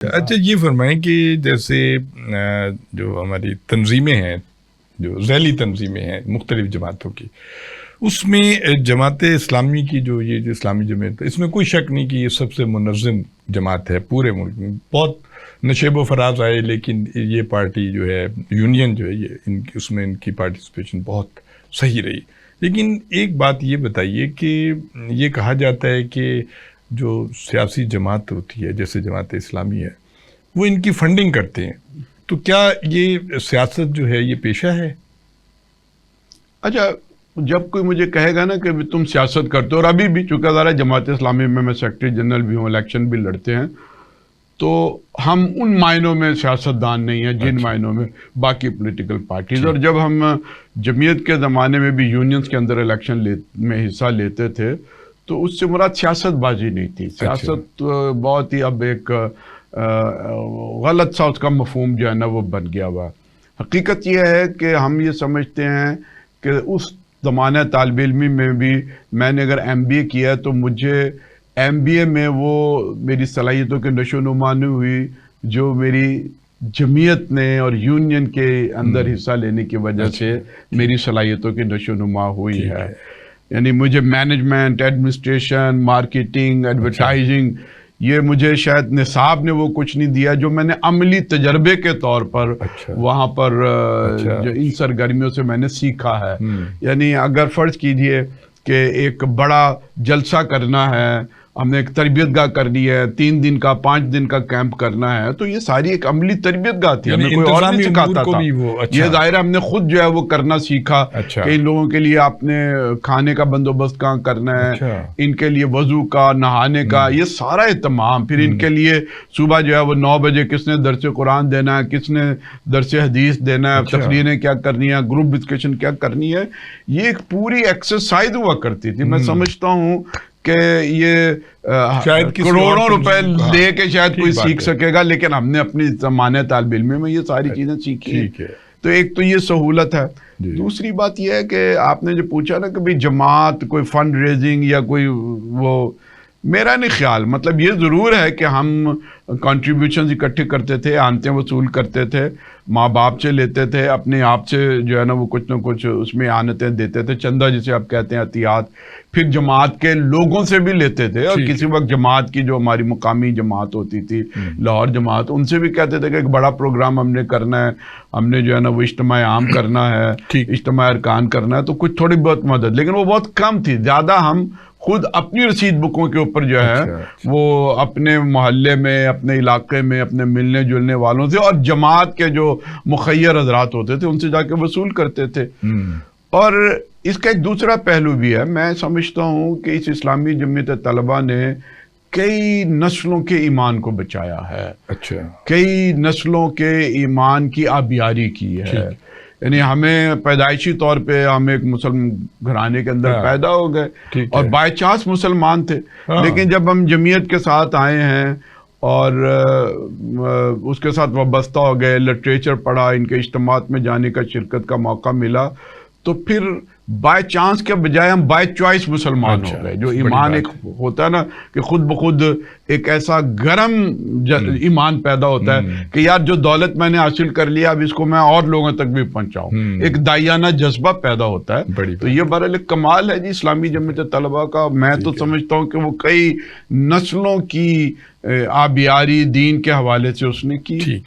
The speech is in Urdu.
اچھا یہ فرمائیں کہ جیسے جو ہماری تنظیمیں ہیں، جو ذیلی تنظیمیں ہیں مختلف جماعتوں کی، اس میں جماعت اسلامی کی جو یہ اسلامی جماعت، اس میں کوئی شک نہیں کہ یہ سب سے منظم جماعت ہے پورے ملک میں. بہت نشیب و فراز آئے لیکن یہ پارٹی جو ہے یونین جو ہے یہ اس میں ان کی پارٹیسپیشن بہت صحیح رہی. لیکن ایک بات یہ بتائیے کہ یہ کہا جاتا ہے کہ جو سیاسی جماعت ہوتی ہے جیسے جماعت اسلامی ہے وہ ان کی فنڈنگ کرتے ہیں، تو کیا یہ سیاست جو ہے یہ پیشہ ہے؟ اچھا، جب کوئی مجھے کہے گا نا کہ تم سیاست کرتے ہو، اور ابھی بھی چونکہ ذرا جماعت اسلامی میں سیکرٹری جنرل بھی ہوں، الیکشن بھی لڑتے ہیں، تو ہم ان معنوں میں سیاستدان نہیں ہیں جن معنوں میں باقی پولیٹیکل پارٹیز. اور جب ہم جمعیت کے زمانے میں بھی یونینز کے اندر الیکشن میں حصہ لیتے تھے تو اس سے مراد سیاست بازی نہیں تھی. سیاست بہت ہی اب ایک غلط سا اس کا مفہوم جو ہے نا وہ بن گیا ہوا. حقیقت یہ ہے کہ ہم یہ سمجھتے ہیں کہ اس زمانہ طالب علمی میں بھی میں نے اگر ایم بی اے کیا تو مجھے ایم بی اے میں وہ میری صلاحیتوں کے نشو نما نہیں ہوئی جو میری جمعیت نے اور یونین کے اندر حصہ لینے کی وجہ سے میری صلاحیتوں کی نشو نما ہوئی ہے. یعنی مجھے مینجمنٹ، ایڈمنسٹریشن، مارکیٹنگ، ایڈورٹائزنگ، یہ مجھے شاید نصاب نے وہ کچھ نہیں دیا جو میں نے عملی تجربے کے طور پر وہاں پر جو ان سرگرمیوں سے میں نے سیکھا ہے. یعنی اگر فرض کیجئے کہ ایک بڑا جلسہ کرنا ہے، ہم نے ایک تربیت گاہ کرنی ہے، 3 دن کا 5 دن کا کیمپ کرنا ہے، تو یہ ساری ایک عملی تربیت گاہ تھی، ہمیں کوئی اور نہیں سکھاتا تھا. یہ ظاہر ہم نے خود جو ہے وہ کرنا سیکھا کہ ان لوگوں کے لیے آپ نے کھانے کا بندوبست کہاں کرنا ہے، ان کے لیے وضو کا، نہانے کا، یہ سارا اہتمام. پھر ان کے لیے صبح جو ہے وہ 9 بجے کس نے درس قرآن دینا ہے، کس نے درس حدیث دینا ہے، تقریریں کیا کرنی ہے، گروپ ڈسکشن کیا کرنی ہے. یہ ایک پوری ایکسرسائز ہوا کرتی تھی. میں سمجھتا ہوں کہ یہ کروڑوں روپے لے کے شاید کوئی سیکھ سکے گا، لیکن ہم نے اپنی زمانہ طالب علمی میں یہ ساری چیزیں سیکھی. تو ایک تو یہ سہولت ہے. دوسری بات یہ ہے کہ آپ نے جو پوچھا نا کہ جماعت کوئی فنڈ ریزنگ یا کوئی وہ، میرا نہیں خیال. مطلب یہ ضرور ہے کہ ہم کنٹریبیوشنز اکٹھے کرتے تھے، آنتیں وصول کرتے تھے، ماں باپ سے لیتے تھے، اپنے آپ سے جو ہے نا وہ کچھ نہ کچھ اس میں آنتیں دیتے تھے، چندہ جسے آپ کہتے ہیں، عطیات. پھر جماعت کے لوگوں سے بھی لیتے تھے، اور کسی وقت جماعت کی جو ہماری مقامی جماعت ہوتی تھی، لاہور جماعت، ان سے بھی کہتے تھے کہ ایک بڑا پروگرام ہم نے کرنا ہے، ہم نے جو ہے نا وہ اجتماع عام کرنا ہے، اجتماع ارکان کرنا ہے. تو کچھ تھوڑی بہت مدد، لیکن وہ بہت کم تھی. زیادہ ہم خود اپنی رسید بکوں کے اوپر جو ہے وہ اپنے محلے میں، اپنے علاقے میں، اپنے ملنے جلنے والوں سے اور جماعت کے جو مخیر حضرات ہوتے تھے ان سے جا کے وصول کرتے تھے. اور اس کا ایک دوسرا پہلو بھی ہے. میں سمجھتا ہوں کہ اس اسلامی جمعیت طلبہ نے کئی نسلوں کے ایمان کو بچایا ہے، کئی نسلوں کے ایمان کی آبیاری کی ہے. یعنی ہمیں پیدائشی طور پہ ہم ایک مسلم گھرانے کے اندر پیدا ہو گئے اور بائی چانس مسلمان تھے، لیکن جب ہم جمعیت کے ساتھ آئے ہیں اور اس کے ساتھ وابستہ ہو گئے، لٹریچر پڑھا، ان کے اجتماعات میں جانے کا، شرکت کا موقع ملا، تو پھر بائی چانس کے بجائے ہم بائی چوائس مسلمان ہو گئے. جو ایمان ایک ہوتا ہے نا کہ خود بخود ایک ایسا گرم ایمان پیدا ہوتا ہے کہ یار جو دولت میں نے حاصل کر لیا اب اس کو میں اور لوگوں تک بھی پہنچاؤں، ایک دائیانہ جذبہ پیدا ہوتا ہے. تو یہ بہرحال ایک کمال ہے جی اسلامی جمعیت طلبہ کا. میں تو سمجھتا ہوں کہ وہ کئی نسلوں کی آبیاری دین کے حوالے سے اس نے کی.